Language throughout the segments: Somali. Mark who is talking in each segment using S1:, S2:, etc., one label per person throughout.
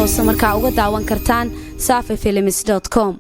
S1: toosa markaa uga daawan kartaan safifilms.com.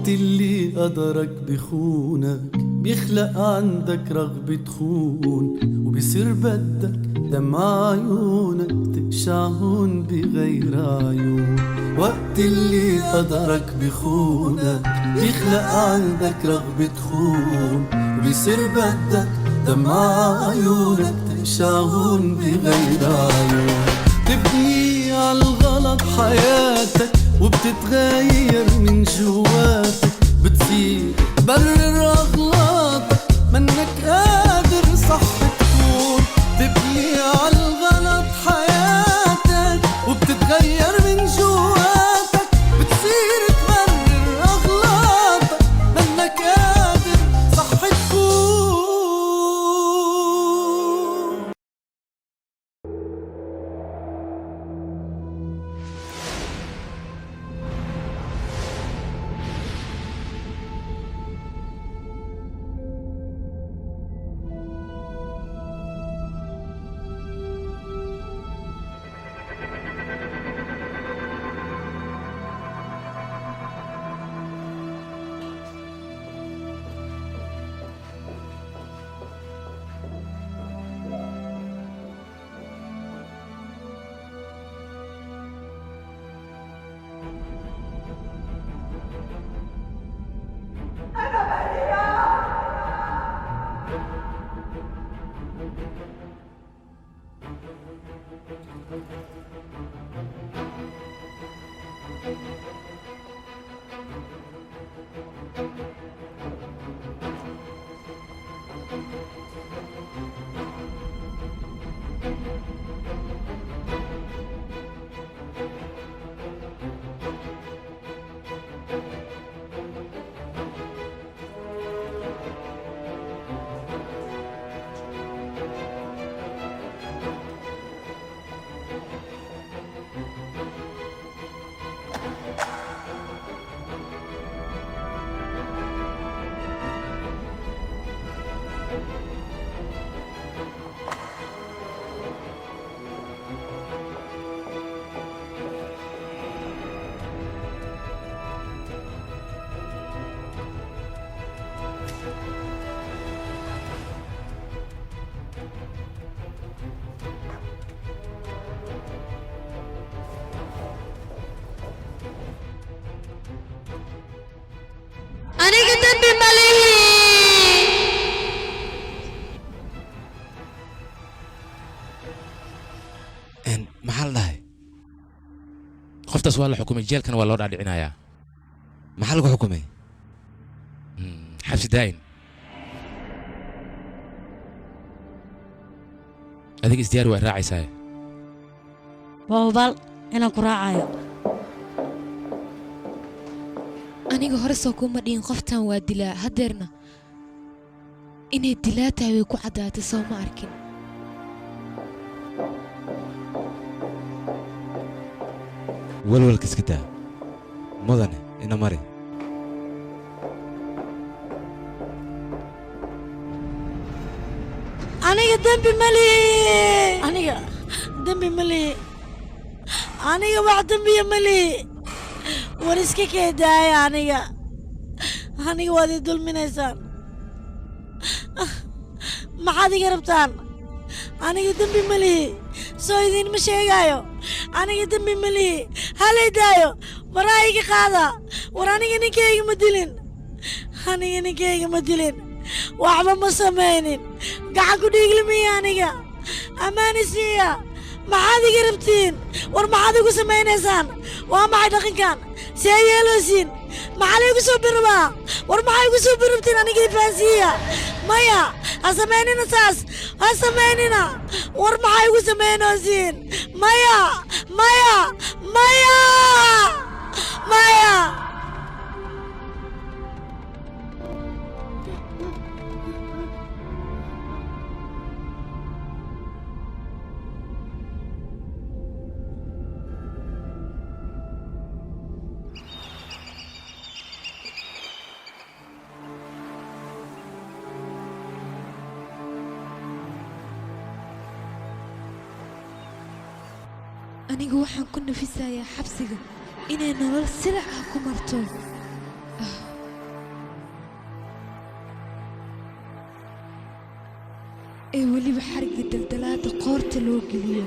S2: اللي قدرك بخونك بيخلق عندك رغبة خون وبيصير بدك دمع عيونك تقشعهن بغير عيون. وقت اللي قدرك بخونك بيخلق عندك رغبة خون وبيصير بدك دمع عيونك تقشعهن بغير عيون. تبني عالغلط حياتك وبتتغير من جواتك بتصير برر أغلاطك منك قادر صح تكون. تبني عالغلط حياتك وبتتغير من جواتك بتصير تبرر أغلاطك منك قادر صح تكون.
S3: aniga dambi malihi
S4: maxaa la dhahay qoftaas waa la xukumay jeelkana waa loo dhaadhicinayaa.
S5: maxaa lagu xukumay?
S4: xabsi daa'in. adiga isdiyaari waa raacaysaa.
S3: waa hubaal inaan ku raacayo.
S6: aniga hore soo kuma dhiin qoftan waa dilaa hadeerna inay dilaa tahay way ku cadaatay soo ma arkin.
S5: walwalka iska daa mudane ina mari.
S3: aniga dambi malihi aniga dambi malihi aniga wax dambiya malihi war iska keedaaya aniga waad i dulminaysaan maxaad iga rabtaan aniga dambi malihi soo idiinma sheegaayo aniga dambi malihi halay daayo maraa iga qaada war aniga ninkayga ma dilin waxba ma samaynin gacan ku dhiiglimiya aniga ammaani siiya maxaad iga rabtiin war maxaad igu samaynaysaan waa maxay dhaqankan see yeelosiin maxaa laygu soo birabaa war maxaa igu soo birabtiin aniga ifaansiiya maya ha samaynina saas ha samaynina war maxaa igu samaynosiin maya maya maya maya
S6: anigu waxaan ku nafisayaa xabsiga inay nolol silac ah ku marto ee weliba xariga daldalaada qoorta loo geliyo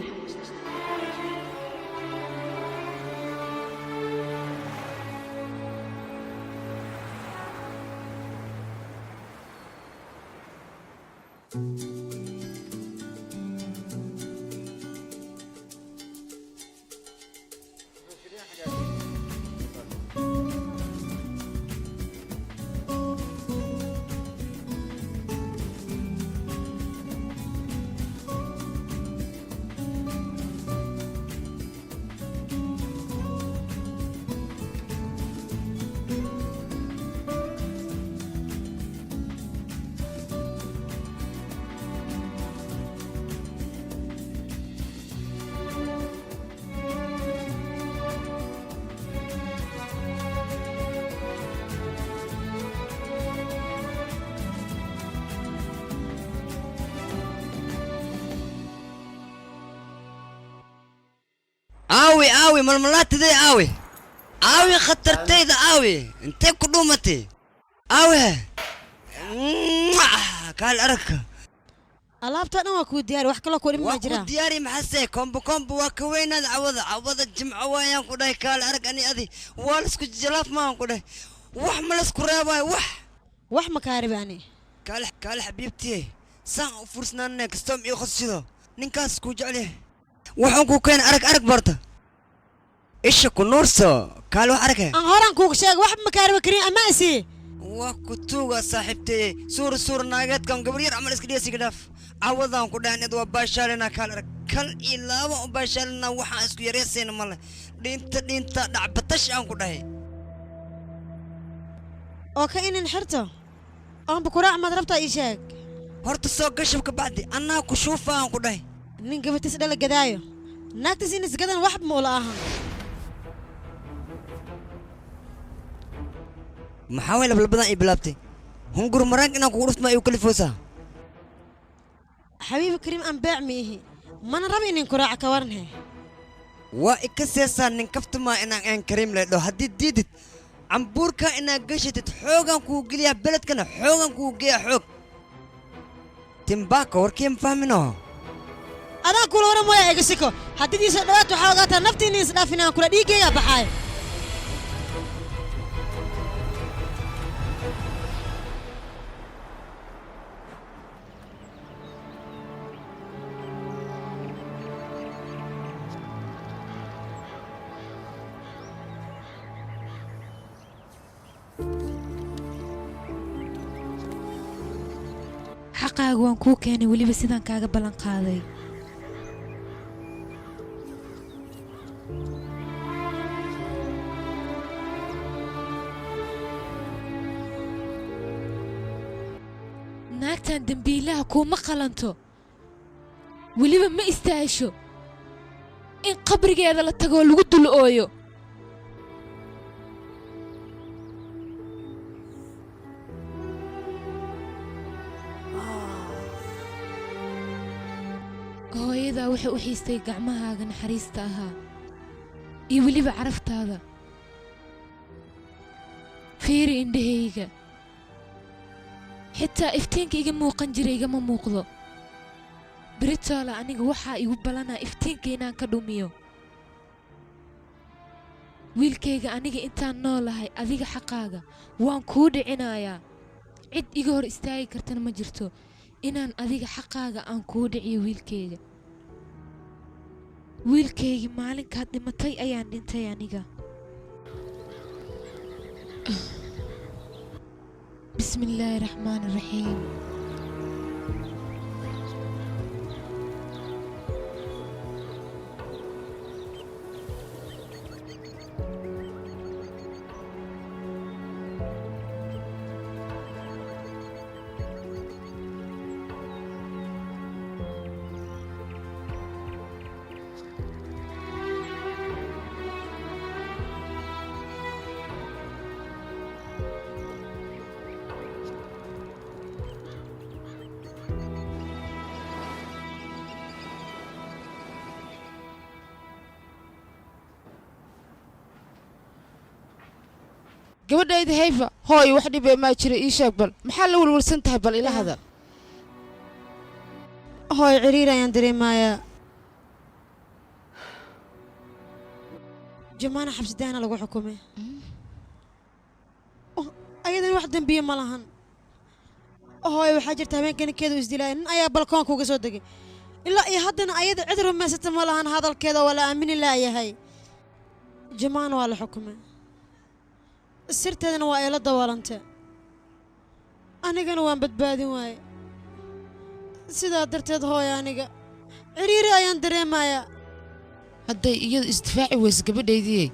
S7: آوي ململات دي آوي خطرتي ده آوي انت كدومتي آوي قال أرك
S3: alaabtana waa ku diyaar wax kale ku dhima jira
S7: waa ku diyaari maxay kombo waa ka weynad awada jimco waayaan ku dhahay kaal arag ani adi waa isku jalaaf maan ku dhahay wax ma la isku reebay
S3: wax ma kaaribani
S7: kaal xabiibtii saan u fursnaanay kastom iyo khasido ninkaas ku jecel waxaan ku keen arag barta isha ku nuurso kaal wax arag
S3: aan horan ku sheeg wax ma kaariba kariin ama asi
S7: waa ku tuuga saaxiibtay suur naageed kan gabar yar amal iska dhiyasi gadaf عوضان كودان إذا وباشالنا كل إلا وباشالنا وحنا إسكو يريسين ماله دينتا دعبتش أن كوداي
S3: أوكي إن نحرته أنا بكرة ما ضربت أي شيء
S7: هرت السوق شبك بعدي أنا كشوفها أن كوداي
S3: نين قبل تسأل الجدايو ناكتسين سجدان واحد مولاها
S7: محاولة بالبدن إبلابتي هنقول مرانك أنا كورس ما يكلفوسها
S3: حبيبي كريم أم بعميه ما نربي إن كراعة كورنها
S7: وإكسسا نكفت ما إن كريم لو هديت ديدت عم بوركا إن قشت حوغان كوجليا بلد كنا حوغان كوجيا حوغ تمباكو وركيم فاهمينه
S3: أنا كل ورا مويا إجسكو هديت يسدوات وحوغاتها نفتي نيس دافنا كل ديجي يا بحاي
S6: xaqaaga waan kuu keenay weliba sidaan kaaga ballan qaaday naagtan dambiilaha kuuma qalanto weliba ma istaahisho in qabrigeeda la tagoo lagu dul ooyo hooyadaa waxay u xiistay gacmahaaga naxariista ahaa iyo weliba caraftaada fiiri indhahayga xitaa iftiinka iga muuqan jiray igama muuqdo beritoole aniga waxaa igu ballanaa iftiinka inaan ka dhumiyo wiilkayga aniga intaan noolahay adiga xaqaaga waan kuu dhicinayaa cid iga hor istaagi kartana ma jirto inaan adiga xaqaaga aan kuu dhiciyo wiilkayga maalinkaad dhimatay ayaan dhintay aniga bismillaahi raxmaani raxiim
S8: gabadhayda hayfa hooy wax dhibay ma jira ii sheeg bal maxaa la walwalsan tahay bal ila hadal
S3: hooy ciriir ayaan dareemayaa jamaana xabsidaana lagu xukumay ayadan wax dambiye ma lahan hooy waxaa jirta habeenkanikeedu isdilaaya nin ayaa balkoonka uga soo degay ilaa iyo haddana ayada cid rumaysata ma lahan hadalkeeda waa la aamini laayahay jamaana waa la xukumay sirteedana waa eela daboolantee anigana waan badbaadin waaye sidaa darteed hooy aniga ciriiri ayaan dareemayaa
S8: hadday iyadu isdifaaci weyse gabadhaydii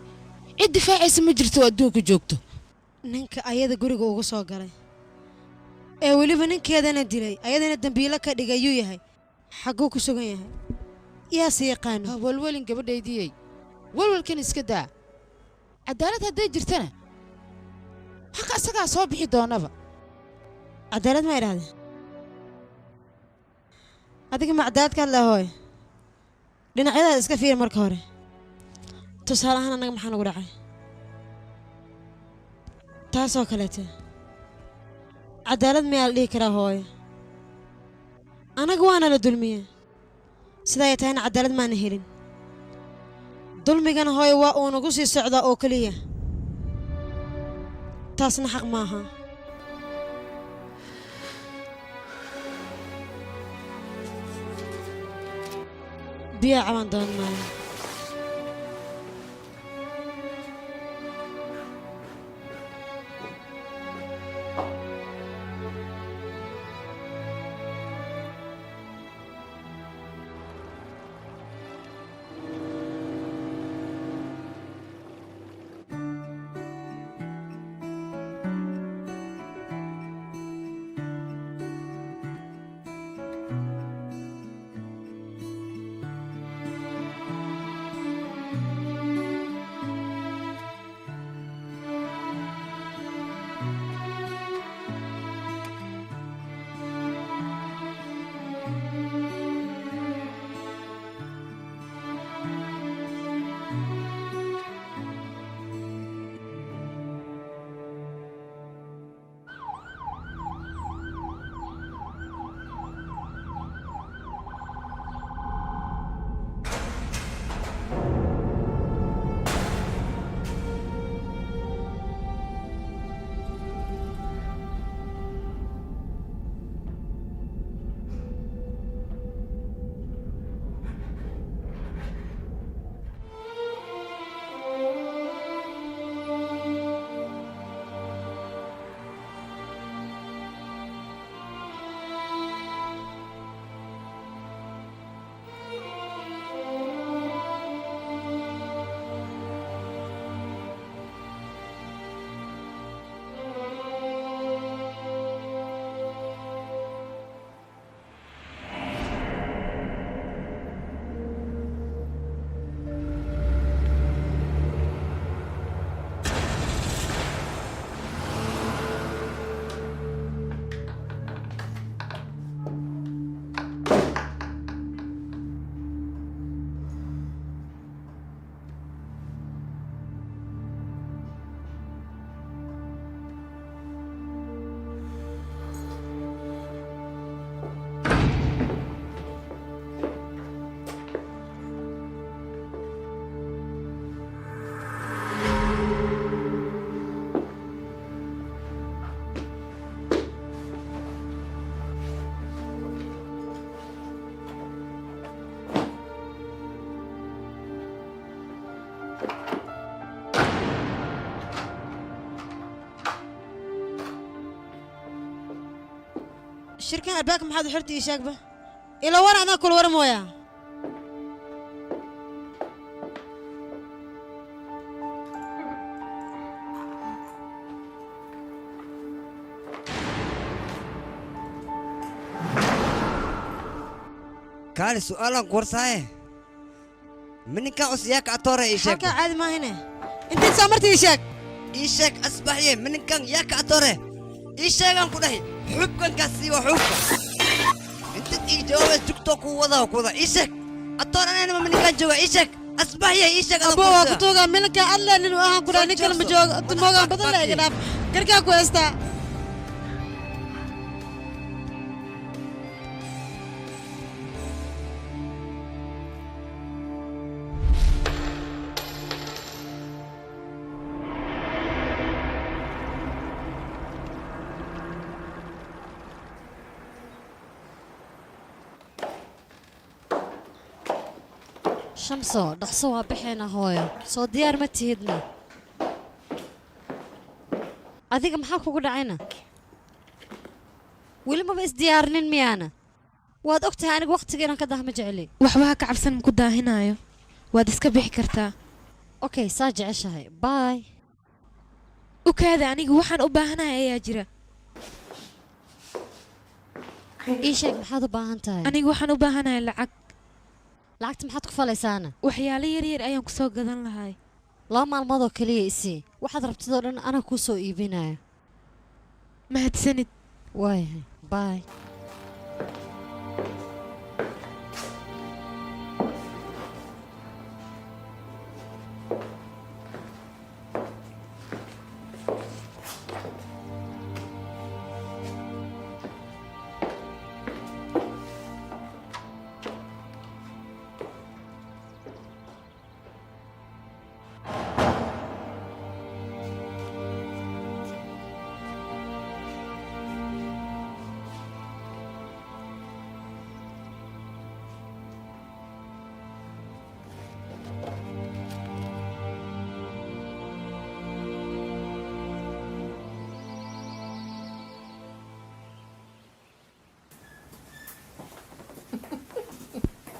S8: cid difaacaysa ma jirto oo adduunka joogto
S3: ninka ayada guriga ugu soo galay ee weliba ninkeedana dilay ayadana dambiilo ka dhigay yuu yahay xagguu ku sugan yahay yaa si yaqaano
S8: walwalin gabadhaydii walwalkan iska daa cadaalad hadday jirtana xaqa asagaa soo bixi doonaba
S3: cadaalad ma idhahdeen adiga ma cadaalad ka hadlaa hooy dhinacyadaada iska fiir marka hore tusaale ahaan annaga maxaa nagu dhacay taasoo kaleete cadaalad mayaa la dhihi karaa hooyo annaga waana la dulmiye sidaa ay tahayna cadaalad maana helin dulmigana hooyo waa uu nagu sii socdaa oo keliya taasna xaq maaha biyaa caban doon maayo shirkan albaabka maxaad u xirtay ii sheegba ila war adaan kula war mooyaa
S7: kaali su'aalan kuwarsaaye mininkaa usyaaka atoore ii sheeg
S3: halkaa caadi maahine intayd soo marta ii sheeg
S7: asbaxye mininkan yaaka atoore ii sheegaan ku dhahi xubkankaasi waa xubka intad ii jawaabays jugtoo ku wada ii sheeg atoor ananima mininkaan jooga ii sheeg أصبح يا إيش هذا
S3: أبوه كتوغا منك الله إنه أنا قراني كلمة جوج تموغا بدل لا يقدر كركا كويستا
S9: شمسو dhaqso bixina hooyo soo diyaar ma tihidna adiga maxaa kugu dhacayna weli ma is diyaarinin miyaana waad ogtahay aniga waqtigeena ka dahma jeceli
S6: waxba ka cabsan ku daahinayo waad iska bixi kartaa
S9: okay saa jeceshahay bye
S6: ukaada aniga waxaan u baahanahay ayaa jira
S9: ii sheeg maxaad u baahan tahay
S6: aniga waxaan u baahanahay
S9: lacagta maxaad ku falaysaana
S6: waxyaalo yaryar ayaan ku soo gadan lahay
S9: 2 maalmood oo kaliya isii waxaad rabtidoo dhan ana ku soo iibinayo
S6: mahadsanid
S9: waayahay bye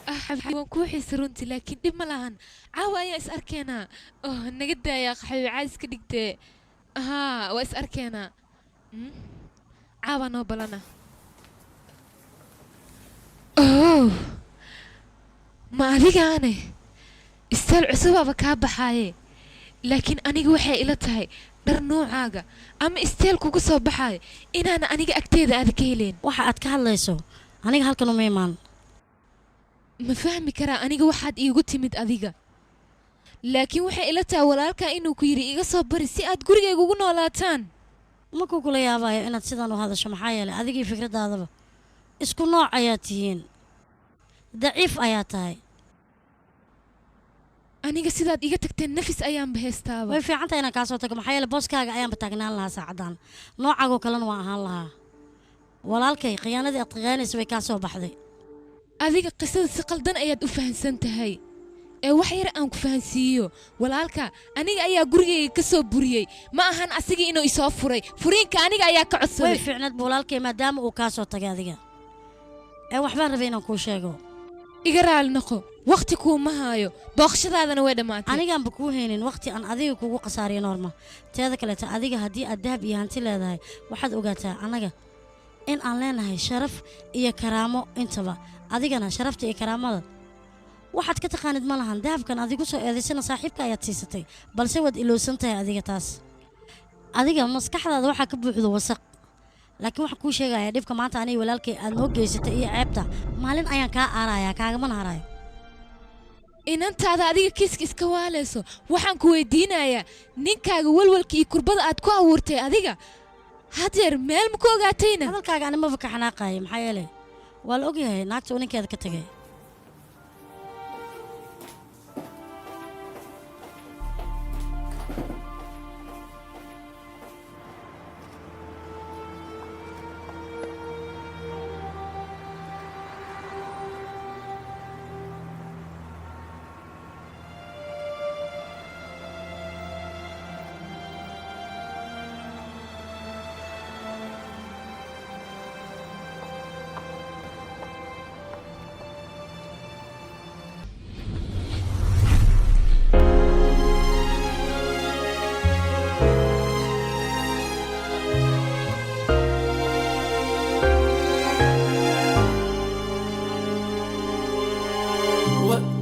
S6: حبيبي وانكو حيسرونتي لكن دي ملاهن عاوا يا اس اركينا نقدا يا حبيبي عايز كدغتي ها واس اركينا عاوا نو بلنا ما اديك انا استل عصبه كا بخايه لكن انيغا waxay ila tahay dhar noocaaga ama isteel kugu soo baxay inaan aniga agteeda aad ka heleen
S3: waxa aad ka hadlayso aniga halkan uma imaan
S6: ما فهمي كرا أنيجا واحد يجو تمد أديجا لكن وحي إلا تولالك إنه كيري إيجا صبر السيئات قرية يجونا ولا تان
S3: ما كوكو لي يا باي أنا تصدق هذا شو محايا أديجي فكرة هذا إسكو نوع آياتين ضعيف آياتاي
S6: أنيجا سيدات إيجا تكتن نفس أيام بهستابا
S3: وفي عنتا أنا كاسوتك محايا بوسكا أيام بتاعنا لها ساعدان نوع عجو كلن وعها لها ولالكي قيانة أطغاني سوي كاسو بحذي
S6: adiga qisada si qaldan ayaad u fahansan tahay ee wax yar aan ku fahansiiyo walaalka aniga ayaa gurigeyga ka soo buriyay ma ahan asiga inuu isoo furay furiinka aniga ayaa ka codsaday
S3: way fiicnad walaalkay maadaama uu ka soo tagay adiga ee waxba rabay inaan ku sheego
S6: iga raali noqo waqti kuma hayo booqshadaadana way dhamaatay
S3: aniga aan ku heenin waqti aan adiga kugu qasaariyo norma teeda kale ta adiga hadii aad dahab iyo hanti leedahay waxaad ogaataa anaga in aan leenahay sharaf iyo karaamo intaba adigana sharafta iyo karaamada waxaad ka taqaanid ma lahan dahabkan adigu soo eedaysana saaxiibka ayaad siisatay balse waad iloosan tahay adiga taas adiga maskaxdaada waxa ka buuxdo wasaq laakiin waxa ku sheegaya dhibka maanta aniga walaalkay aad noo geysatay iyo ceebta maalin ayaan ka aaraya kaaga ma harayo
S6: inantaada adiga kiiska iska waaleyso waxaan ku weydiinayaa ninkaaga walwalka iyo kurbada aad ku abuurtay adiga hadeer meel ma ku ogaatayna
S3: hadalkaaga anima ka xanaaqay maxaa yeelay waa la ogyahay naagta uu ninkeeda ka tagay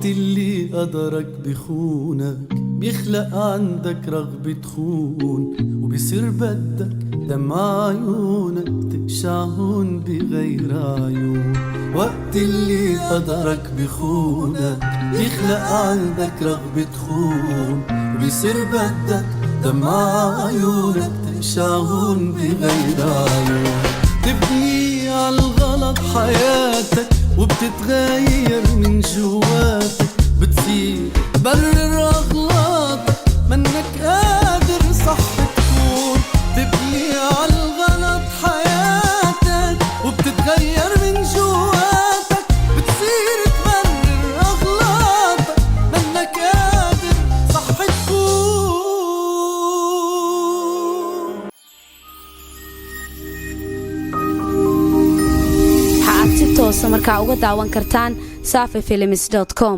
S2: اللي قدرك بخونك بيخلق عندك رغبة تخون وبصير بدك دمع عيونك شاهون بغير عيون. وقت اللي قدرك بخونك بيخلق عندك رغبة خون، وبيصير بدك دمع عيونك شاهون بغير عيون. تبني عالغلط حياتك وبتتغير من جواتك، بتصير برر أغلاطك منك قادر صح تكون. تبني عالغلط حياتك وبتتغير من جواتك، بتصير تبرر أغلاطك منك قادر صح تكون.
S1: waxaad si toosa markaa uga daawan kartaan safefilms.com.